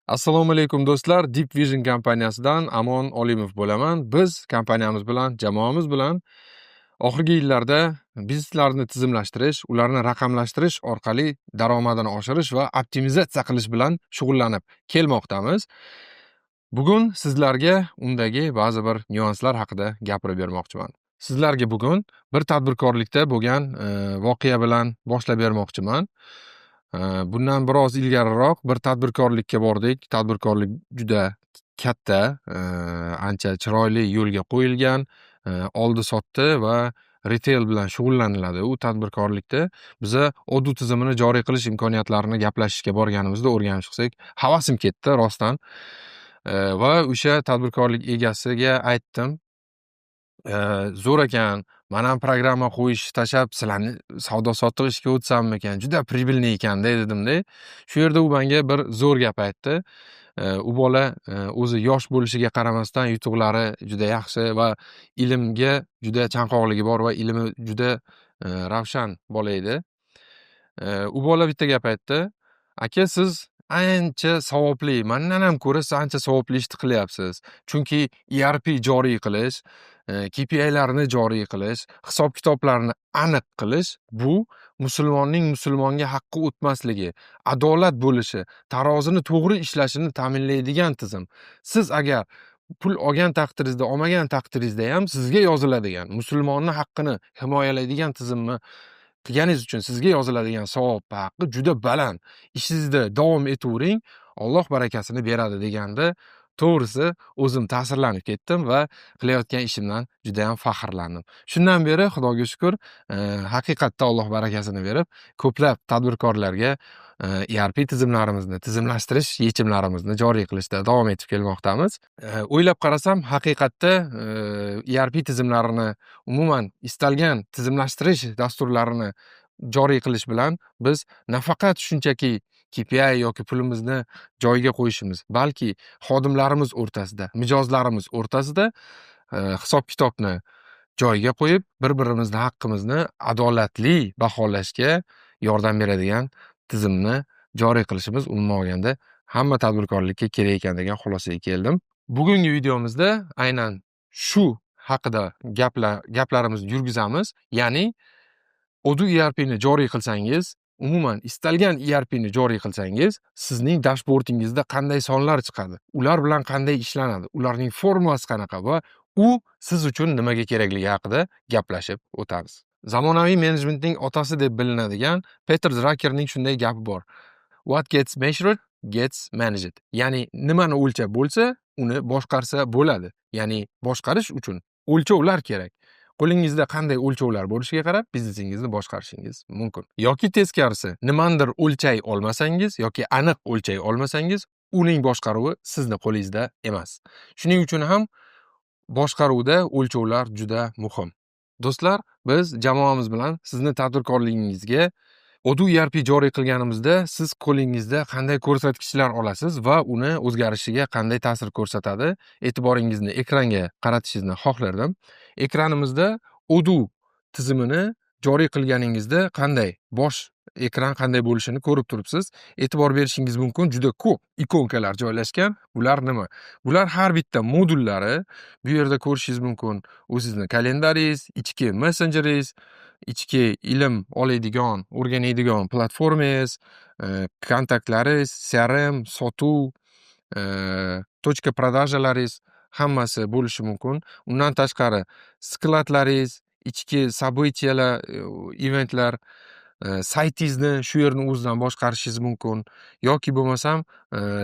Assalomu alaykum do'stlar. Deep Vision kompaniyasidan Amon Olimov bo'laman. Biz kompaniyamiz bilan, jamoamiz bilan oxirgi yillarda bizneslarni tizimlashtirish, ularni raqamlashtirish orqali daromadini oshirish va optimizatsiya qilish bilan shug'ullanib kelmoqdamiz. Bugun sizlarga undagi ba'zi bir nyuanslar haqida gapirib bermoqchiman. Sizlarga bugun bir tadbirkorlikda bo'lgan voqea bilan boshlab bermoqchiman. Bundan biroz ilgariroq bir tadbirkorlikka bordik. Tadbirkorlik juda katta, ancha chiroyli yo'lga qo'yilgan, oldi-sotdi va retail bilan shug'ullaniladi. U tadbirkorlikda biza ODU tizimini joriy qilish imkoniyatlarini gaplashishga borganimizda o'rganib chiqsak, havasim ketdi rostdan. Va o'sha tadbirkorlik egasiga aytdim, zo'r ekan, mana ham programma qo'yish tashlab, sizlarni savdo-sotiq ishga o'tsammikan, juda pribilniy ekan-da dedim-da. Shu yerda u menga bir zo'r gap aytdi. U bola o'zi yosh bo'lishiga qaramasdan yutuqlari juda yaxshi va ilmga juda chanqoqligi bor va ilmi juda ravshan bola edi. U bola bitta gap aytdi: "Aka, siz ancha savobli, mendan ham ko'ra siz ancha savobli ishni qilyapsiz. Chunki ERP joriy qilish, KPI'larni joriy qilish, hisob-kitoblarni aniq qilish bu musulmonning musulmonga haqqi o'tmasligi, adolat bo'lishi, tarozini to'g'ri ishlashini ta'minlaydigan tizim. Siz agar pul olgan taqdiringizda, olmagan taqdiringizda ham sizga yoziladigan, musulmonni haqqini himoyalaydigan tizimni qilganingiz uchun sizga yoziladigan savob haqqi juda baland. Ishingizda davom etavering, Alloh barakasini beradi" deganda, to'g'risi o'zim ta'sirlanib ketdim va qilayotgan ishimdan juda ham faxrlandim. Shundan beri Xudoga shukr, haqiqatda Alloh barakasini berib, ko'plab tadbirkorlarga ERP tizimlarimizni, tizimlashtirish yechimlarimizni joriy qilishda davom etib kelmoqdamiz. O'ylab qarasam, haqiqatda ERP tizimlarini, umuman istalgan tizimlashtirish dasturlarini joriy qilish bilan biz nafaqat shunchaki KPI yoki pulimizni joyiga qo'yishimiz, balki xodimlarimiz o'rtasida, mijozlarimiz o'rtasida hisob-kitobni joyiga qo'yib, bir-birimizni haqqimizni adolatli baholashga yordam beradigan tizimni joriy qilishimiz umuman olganda hamma tadbirkorlikka kerak ekan degan xulosaga keldim. Bugungi videomizda aynan shu haqida gaplarimizni yurgizamiz. Ya'ni Odoo ERPni joriy qilsangiz, umuman istalgan ERPni joriy qilsangiz, sizning dashbordingizda qanday sonlar chiqadi, ular bilan qanday ishlanadi, ularning formulasi qanaqa va u siz uchun nimaga kerakligi haqida gaplashib o'tamiz. Zamonaviy menejmentning otasi deb bilinadigan Peter Druckerning shunday gapi bor: "What gets measured gets managed." Ya'ni nimani o'lchab bo'lsa, uni boshqarsa bo'ladi. Ya'ni boshqarish uchun o'lchovlar kerak. Qo'lingizda qanday o'lchovlar bo'lishiga qarab biznesingizni boshqarishingiz mumkin. Yoki teskarisi, nimandir o'lchay olmasangiz yoki aniq o'lchay olmasangiz, uning boshqaruvi sizni qo'lingizda emas. Shuning uchun ham boshqaruvda o'lchovlar juda muhim. Do'stlar, biz jamoamiz bilan sizni tadbirkorligingizga Odoo ERP joriy qilganimizda siz qo'lingizda qanday ko'rsatkichlar olasiz va uni o'zgarishiga qanday ta'sir ko'rsatadi, e'tiboringizni ekranga qaratishingizni xohlardim. Ekranimizda Odoo tizimini joriy qilganingizda qanday bosh ekran qanday bo'lishini ko'rib turibsiz. E'tibor berishingiz mumkin, juda ko'p ikonkalar joylashgan. Bular nima? Bular har bitta modullari. Bu yerda ko'rishingiz mumkin. U sizning kalendaringiz, ichki messenjeringiz, ichki ilm oladigan, o'rganadigan platformangiz, kontaktlaringiz, CRM, sotuv, tochka продажalaringiz hammasi bo'lishi mumkin. Undan tashqari skladlaringiz, ichki событиялар, eventlar, saytingizni shu yerning o'zidan boshqarishingiz mumkin yoki bo'lmasam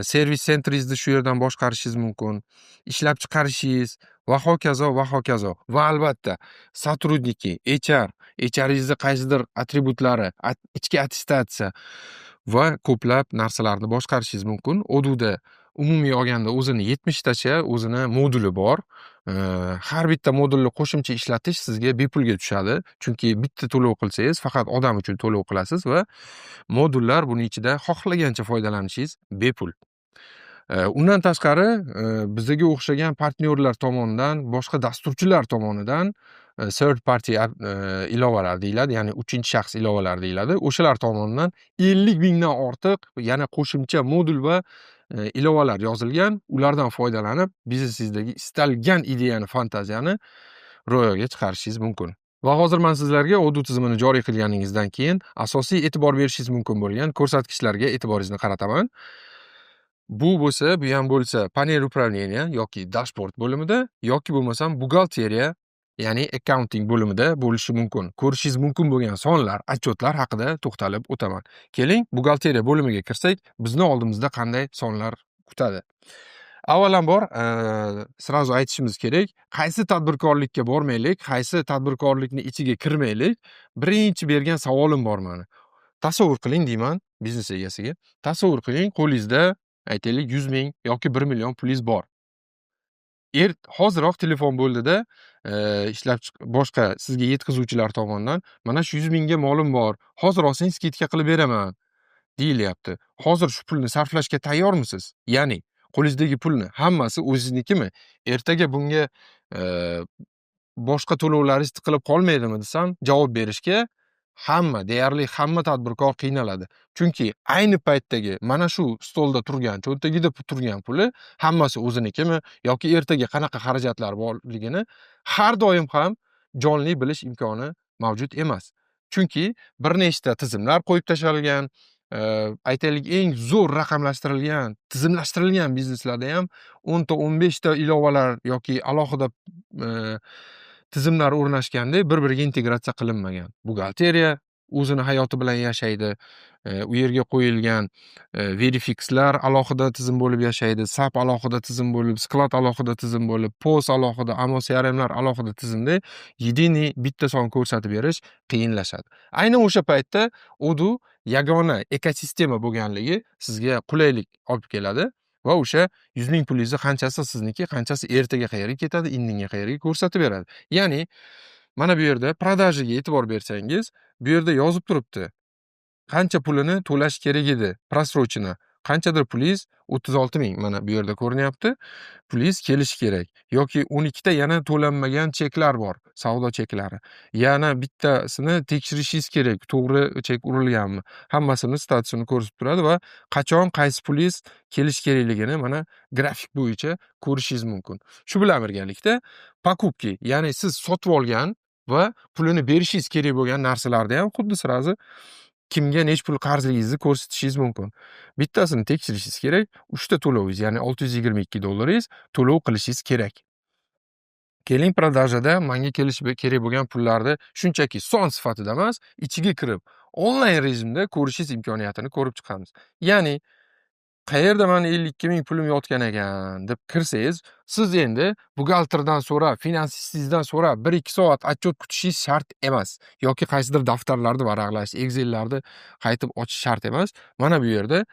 servis sentringizni shu yerdan boshqarishingiz mumkin. Ishlab chiqarishingiz va hokazo va hokazo. Va albatta сотрудники, HRingizning qaysidir atributlari, ichki attestatsiya va ko'plab narsalarni boshqarishingiz mumkin. Odooda umumiy olganda o'zini 70 tacha o'zini moduli bor. Har bitta modulni qo'shimcha ishlatish sizga bepulga tushadi. Chunki bitta to'lov qilsangiz, faqat odam uchun to'lov qilasiz va modullar buning ichida xohlagancha foydalanishingiz bepul. Undan tashqari bizga o'xshagan partnyorlar tomonidan, boshqa dasturchilar tomonidan third party ilovalar deyiladi, ya'ni uchinchi shaxs ilovalar deyiladi. O'shalar tomonidan 50 mingdan ortiq yana qo'shimcha modul va ilovalar yozilgan. Ulardan foydalanib, biznesingizdagi istalgan ideyani, fantaziyani ro'yoga chiqarishingiz mumkin. Va hozir men sizlarga Odoo tizimini joriy qilganingizdan keyin asosiy e'tibor berishingiz mumkin bo'lgan ko'rsatkichlarga e'tiboringizni qarataman. Bu bo'lsa, bu ham bo'lsa, panel upravleniya yoki dashbord bo'limida yoki bo'lmasam buxgalteriya, ya'ni accounting bo'limida bo'lishi mumkin. Ko'rishingiz mumkin bo'lgan sonlar, отчетlar haqida to'xtalib o'taman. Keling, buxgalteriya bo'limiga kirsak, bizni oldimizda qanday sonlar kutadi? Avvalambor, srazu aytishimiz kerak, qaysi tadbirkorlikka bormaylik, qaysi tadbirkorlikni ichiga kirmaylik, birinchi bergan savolim bor mani. Tasavvur qiling deyman biznes egasiga. Tasavvur qiling, qo'lingizda aytaylik 100 ming yoki 1 million pulingiz bor. Hoziroq telefon bo'ldida, boshqa sizga yetkazuvchilar tomonidan mana shu 100 mingga molim bor, hozir olsangiz skidka qilib beraman deyilyapti. Hozir shu pulni sarflashga tayyormisiz? Ya'ni qo'lingizdagi pulni hammasi o'zingiznikimi? Ertaga bunga boshqa to'lovlaringiz tiqilib qolmaydimi desam, javob berishga deyarli hamma tadbirkor qiynaladi. Chunki ayni paytdagi mana shu stolda turgan, cho'ntagida turgan puli hammasi o'zinikimi yoki ertaga qanaqa xarajatlar borligini har doim ham jonli bilish imkoni mavjud emas. Chunki bir nechta tizimlar qo'yib tashlangan, aytaylik eng zo'r raqamlashtirilgan, tizimlashtirilgan bizneslarda ham 10 ta 15 ta ilovalar yoki alohida tizimlar o'rnashganda bir-biriga integratsiya qilinmagan. Buxgalteriya o'zini hayoti bilan yashaydi. U yerga qo'yilgan verifixlar alohida tizim bo'lib yashaydi, SAP alohida tizim bo'lib, sklad alohida tizim bo'lib, POS alohida, AMO CRMlar alohida tizimda yediniy bitta son ko'rsatib berish qiyinlashadi. Aynan o'sha paytda Odoo yagona ekosistema bo'lganligi sizga qulaylik olib keladi va o'sha 100 ming pulingizni qanchasi sizniki, qanchasi ertaga qayerga ketadi, indinga qayerga ko'rsatib beradi. Ya'ni mana bu yerda prodajaga e'tibor bersangiz, bu yerda yozib turibdi. Qancha pulini to'lash kerak edi, просрочено. Qanchadir pulingiz 36 ming mana bu yerda ko'rinyapti. Pulingiz kelishi kerak. Yoki 12 ta yana to'lanmagan cheklar bor, savdo cheklari. Yana bittasini tekshirishingiz kerak, to'g'ri chek urilganmi? Hammasini statusini ko'rsatib turadi va qachon qaysi pulingiz kelish kerakligini mana grafik bo'yicha ko'rishingiz mumkin. Shu bilan birgalikda покупки, ya'ni siz sotib olgan va pulini berishingiz kerak bo'lgan narsalarda ham xuddi sirazi kimga nech pul qarzligingizni ko'rsatishingiz mumkin. Bittasini tekshirishingiz kerak, 3 ta to'lovingiz, ya'ni $622 to'lov qilishingiz kerak. Keling, prodajada menga kelishi kerak bo'lgan pullarni shunchaki son sifatida emas, ichiga kirib, onlayn rejimda ko'rishingiz imkoniyatini ko'rib chiqamiz. Ya'ni qayerda mani 52 ming pulim yotgan ekan deb kirsangiz, siz endi buxgalterdan so'rab, finansistingizdan so'rab 1-2 soat отчет kutishingiz shart emas. Yoki qaysidir daftarlarni varaqlash, Excel'larni qaytib ochish shart emas. Mana bu yerda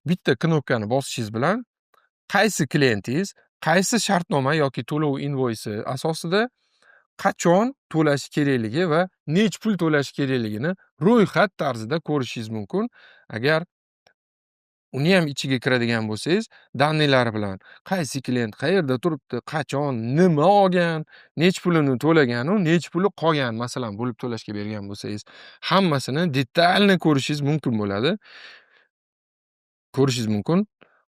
bitta knopkani bosishingiz bilan qaysi klientingiz, qaysi shartnoma yoki to'lov invoysi asosida qachon to'lash kerakligi va nech pul to'lash kerakligini ro'yxat tarzida ko'rishingiz mumkin. Agar uni ham ichiga kiradigan bo'lsangiz, danniylari bilan qaysi klient qayerda turibdi, qachon, nima olgan, nech pulini to'lagan, nech puli qolgan, masalan, bo'lib to'lashga bergan bo'lsangiz, hammasini detalni ko'rishingiz mumkin bo'ladi.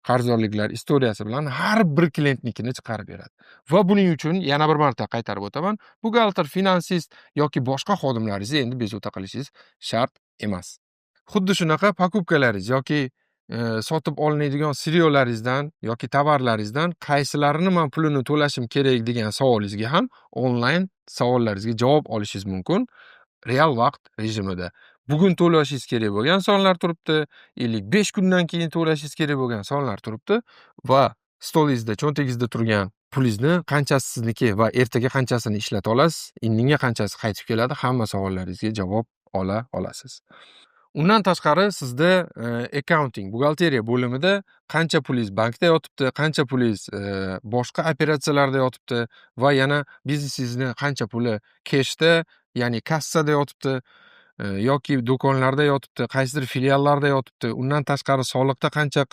Qarzdorliklar istoriyasi bilan har bir klientnikini chiqarib beradi. Va buning uchun yana bir marta qaytarib o'taman, buxgalter, finansist yoki boshqa xodimlaringizni endi bezovta qilishingiz shart emas. Xuddi shunaqa покупкалаringiz yoki sotib olinadigan siryolaringizdan yoki tovarlaringizdan qaysilarini men pulini to'lashim kerak degan savolingizga ham onlayn savollaringizga javob olishingiz mumkin. Real vaqt rejimida. Bugun to'lashingiz kerak bo'lgan sonlar turibdi, 55 kundan keyin to'lashingiz kerak bo'lgan sonlar turibdi va stolingizda, cho'ntagingizda turgan pulingizni qanchasi sizniki va ertaga qanchasini ishlata olasiz, indinga qanchasi qaytib keladi, hamma savollaringizga javob ola olasiz. Undan tashqari sizda accounting, buxgalteriya bo'limida qancha pulingiz bankda yotibdi, qancha pulingiz boshqa operatsiyalarda yotibdi va yana biznesingizni qancha puli cashda, ya'ni kassada yotibdi yoki do'konlarda yotibdi, qaysidir filiallarda yotibdi. Undan tashqari soliqda qancha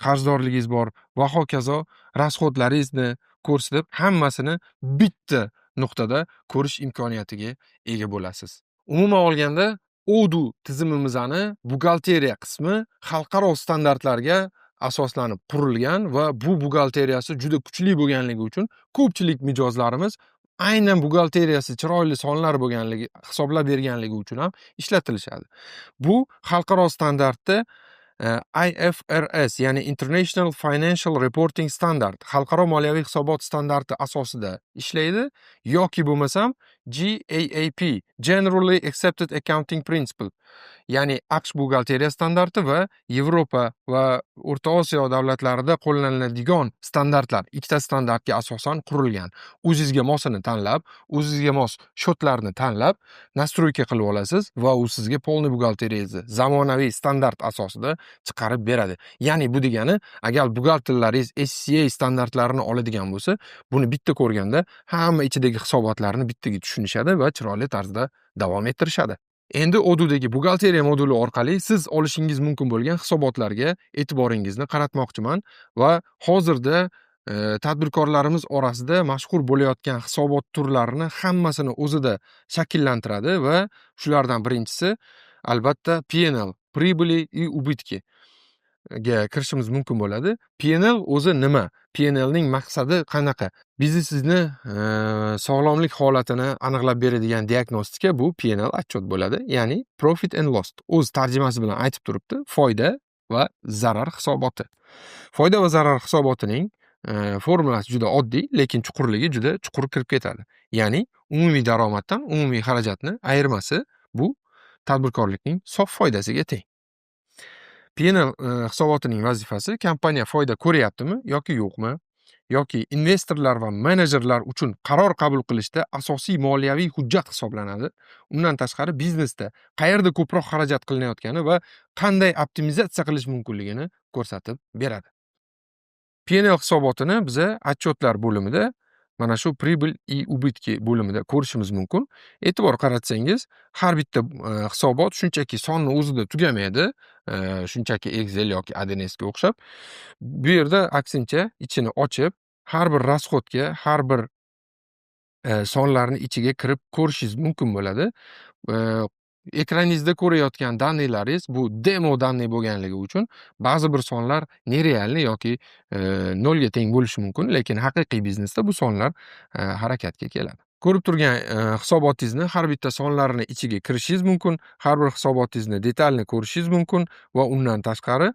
qarzdorligingiz bor va hokazo rasxodlaringizni ko'rsatib, hammasini bitta nuqtada ko'rish imkoniyatiga ega bo'lasiz. Umuman olganda Odoo tizimimizni buxgalteriya qismi xalqaro standartlarga asoslanib qurilgan va bu buxgalteriyasi juda kuchli bo'lganligi uchun ko'pchilik mijozlarimiz aynan buxgalteriyasi chiroyli sonlar bo'lganligi, hisoblab berganligi uchun ham ishlatilishadi. Bu xalqaro standartda IFRS, ya'ni International Financial Reporting Standard, xalqaro moliyaviy hisobot standarti asosida ishlaydi yoki bo'lmasam GAAP, Generally Accepted Accounting Principle, ya'ni AQSh buxgalteriya standarti va Yevropa va O'rta Osiyo davlatlarida qo'llaniladigan standartlar ikkita standartga asosan qurilgan. O'zingizga mosini tanlab, o'zingizga mos shotlarni tanlab, nastroyka qilib olasiz va u sizga polniy buxgalteriyangizni zamonaviy standart asosida chiqarib beradi. Ya'ni bu degani, agar buxgalterlaringiz SCA standartlarini oladigan bo'lsa, buni bitta ko'rganda hamma ichidagi hisobotlarni bittaga tushunishadi va chiroyli tarzda davom ettirishadi. Endi Odoo'dagi buxgalteriya moduli orqali siz olishingiz mumkin bo'lgan hisobotlarga e'tiboringizni qaratmoqchiman va hozirda tadbirkorlarimiz orasida mashhur bo'layotgan hisobot turlarini hammasini o'zida shakllantiradi va shulardan birinchisi albatta P&L, прибыли и убытки ga kirishimiz mumkin bo'ladi. P&L o'zi nima? P&Lning maqsadi qanaqa? Biznesingizni sog'lomlik holatini aniqlab beradigan diagnostika bu P&L отчет bo'ladi. Ya'ni profit and loss. O'z tarjimasi bilan aytib turibdi, foyda va zarar hisoboti. Foyda va zarar hisobotining formulasi juda oddiy, lekin chuqurligi juda chuqur kirib ketadi. Ya'ni umumiy daromaddan umumiy xarajatni ayirmasi bu tadbirkorlikning sof foydasiga teng. P&L hisobotining vazifasi kompaniya foyda ko'ryaptimi yoki yo'qmi, yoki investorlar va menejerlar uchun qaror qabul qilishda asosiy moliyaviy hujjat hisoblanadi. Undan tashqari biznesda qayerda ko'proq xarajat qilinayotgani va qanday optimizatsiya qilish mumkinligini ko'rsatib beradi. P&L hisobotini biza отчетlar bo'limida, mana shu прибыль и убытки bo'limida ko'rishimiz mumkin. E'tibor qaratsangiz, har bitta hisobot shunchaki sonni o'zida tugamaydi, shunchaki Excel yoki ADNSga o'xshab. Bu yerda aksincha ichini ochib, har bir rasxodga, har bir sonlarni ichiga kirib ko'rishingiz mumkin bo'ladi. Ekraningizda ko'rayotgan daniylaringiz bu demo danniy bo'lganligi uchun ba'zi bir sonlar nerealni yoki nolga teng bo'lishi mumkin, lekin haqiqiy biznesda bu sonlar harakatga keladi. Ko'rib turgan hisobotingizni har bitta sonlarini ichiga kirishingiz mumkin, har bir hisobotingizni detalni ko'rishingiz mumkin va undan tashqari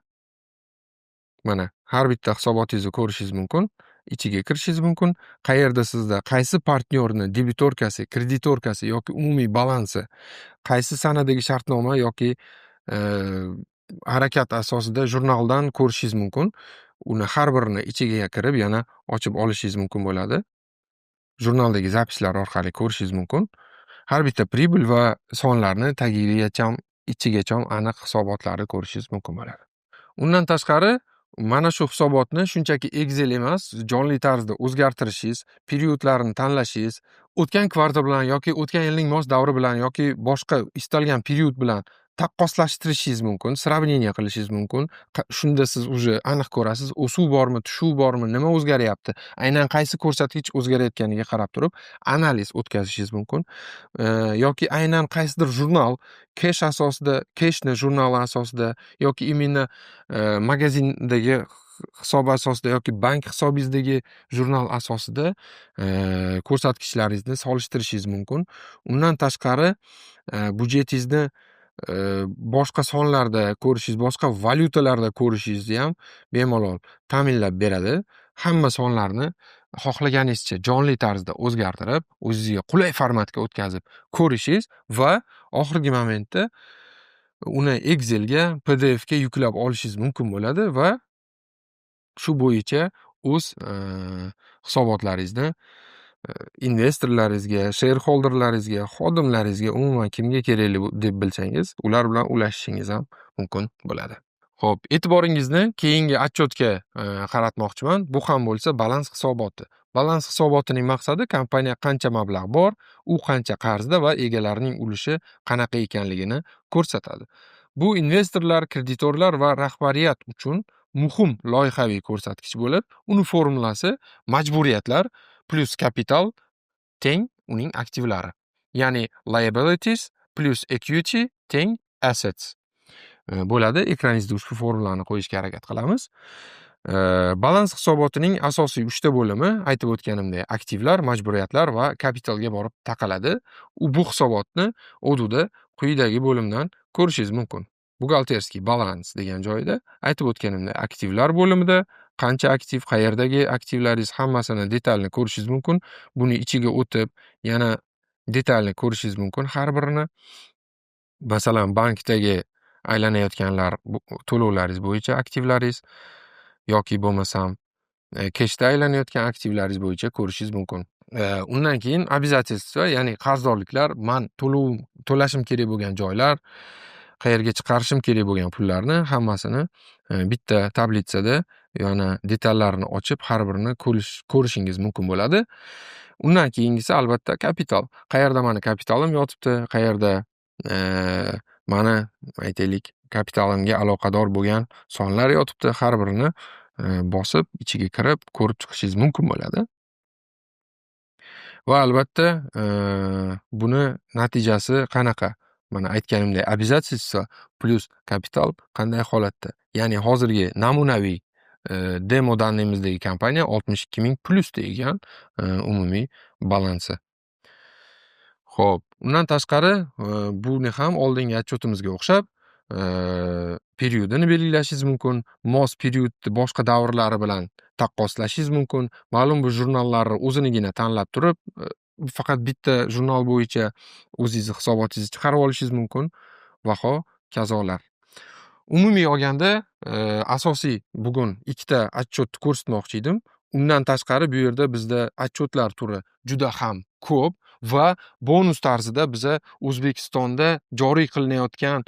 mana har bitta hisobotingizni ko'rishingiz mumkin, ichiga kirishingiz mumkin. Qayerda sizda qaysi partnyorni debitorkasi, kreditorkasi yoki umumiy balansi, qaysi sanadagi shartnoma yoki harakat asosida jurnaldan ko'rishingiz mumkin. Uni har birini ichiga kirib yana ochib olishingiz mumkin bo'ladi. Jurnaldagi zapislar orqali ko'rishingiz mumkin. Har bitta pribul va sonlarni tagigacha, ichigacha aniq hisobotlarni ko'rishingiz mumkin bo'ladi. Undan tashqari mana shu hisobotni shunchaki Excel emas, jonli tarzda o'zgartirishingiz, periodlarni tanlashingiz, o'tgan kvartal bilan yoki o'tgan yilning mos davri bilan yoki boshqa istalgan period bilan taqqoslashtirishingiz mumkin, sravnение qilishingiz mumkin. Shunda siz уже aniq ko'rasiz, o'suv bormi, tushuv bormi, nima o'zgaryapti, aynan qaysi ko'rsatkich o'zgarayotganiga qarab turib analiz o'tkazishingiz mumkin. Yoki aynan qaysidir jurnal cash asosida, cashni jurnali asosida yoki imенно magazindagi hisob asosida yoki bank hisobingizdagi jurnal asosida ko'rsatkichlaringizni solishtirishingiz mumkin. Undan tashqari budjetingizni boshqa sonlarda ko'rishingiz, boshqa valyutalarda ko'rishingizni ham bemalol ta'minlab beradi. Hamma sonlarni xohlaganingizcha jonli tarzda o'zgartirib, o'zingizga qulay formatga o'tkazib ko'rishingiz va oxirgi momentda uni Excelga, PDFga yuklab olishingiz mumkin bo'ladi va shu bo'yicha o'z hisobotlaringizni investorlaringizga, shareholderlaringizga, xodimlaringizga, umuman kimga kerakli deb bilsangiz, ular bilan ulashishingiz ham mumkin bo'ladi. Xo'p, e'tiboringizni keyingi отчетga qaratmoqchiman. Bu ham bo'lsa balans hisoboti. Balans hisobotining maqsadi kompaniya qancha mablag' bor, u qancha qarzda va egalarining ulushi qanaqa ekanligini ko'rsatadi. Bu investorlar, kreditorlar va rahbariyat uchun muhim loyihaviy ko'rsatkich bo'lib, uni formulasi majburiyatlar plus kapital teng uning aktivlari. Ya'ni liabilities plus equity teng assets. bo'ladi. Ekraningizda ushbu formulani qo'yishga harakat qilamiz. Balans hisobotining asosiy 3 ta bo'limi aytib o'tganimdek aktivlar, majburiyatlar va kapitalga borib taqaladi. Bu hisobotni O'DUda quyidagi bo'limdan ko'rishingiz mumkin. Buxgalterskiy balans degan joyda aytib o'tganimdek aktivlar bo'limida qancha aktiv, qayerdagi aktivlaringiz hammasini detalni ko'rishingiz mumkin. Buni ichiga o'tib, yana detalni ko'rishingiz mumkin har birini. Masalan, bankdagi aylanayotganlar to'lovlaringiz bo'yicha aktivlaringiz yoki bo'lmasam keshda aylanayotgan aktivlaringiz bo'yicha ko'rishingiz mumkin. Undan keyin обязательство, ya'ni qarzdorliklar, man to'lashim kerak bo'lgan joylar, qayerga chiqarishim kerak bo'lgan pullarni hammasini bitta tablitsada yana detallarini ochib har birini ko'rishingiz mumkin bo'ladi. Undan keyingisi albatta kapital. Qayerda mani kapitalim yotibdi, qayerda mana aytaylik kapitalimga aloqador bo'lgan sonlar yotibdi, har birini bosib ichiga kirib ko'rib chiqishingiz mumkin bo'ladi. Va albatta buni natijasi qanaqa? Mana aytganimdek обязательство plus kapital qanday holatda? Ya'ni hozirgi namunaviy demo danemizdagi kompaniya 62 ming plus degan umumiy balansi. Xo'p, undan tashqari buni ham oldingi otchotimizga o'xshab periodini belgilashingiz mumkin. Mos periodni boshqa davrlari bilan taqqoslashingiz mumkin. Ma'lum bir jurnallarni o'zinigina tanlab turib, faqat bitta jurnal bo'yicha o'zingizni hisobotingizni chiqarib olishingiz mumkin va kazolar. Umumiy olganda asosiy bugun ikkita otchotni ko'rsatmoqchi edim. Undan tashqari bu yerda bizda otchotlar turi juda ham ko'p va bonus tarzida biza O'zbekistonda joriy qilinayotgan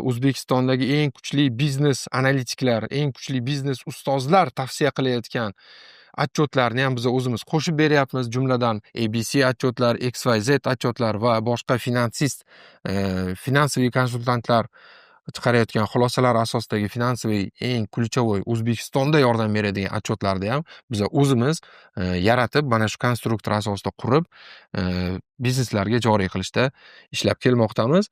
O'zbekistondagi eng kuchli biznes analitiklar, eng kuchli biznes ustozlar tavsiya qilayotgan otchotlarni ham biz o'zimiz qo'shib beryapmiz. Jumladan ABC otchotlar, XYZ otchotlar va boshqa finansiviy konsultantlar chiqarayotgan xulosalar asosidagi finansiviy eng ключевой O'zbekistonda yordam beradigan otchotlarni ham biz o'zimiz yaratib, mana shu konstruktor asosida qurib, bizneslarga joriy qilishda ishlab kelmoqdamiz.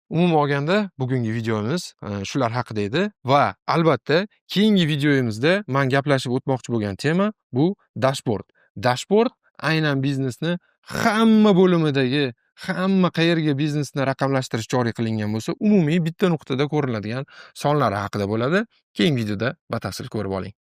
Umuman olganda bugungi videomiz shular haqida edi va albatta keyingi videoyimizda men gaplashib o'tmoqchi bo'lgan tema bu dashbord. Dashbord aynan biznesni hamma bo'limidagi hamma qayerga biznesni raqamlashtirish joriy qilingan bo'lsa, umumiy bitta nuqtada ko'rinadigan sonlari haqida bo'ladi. Keyingi videoda batafsil ko'rib oling.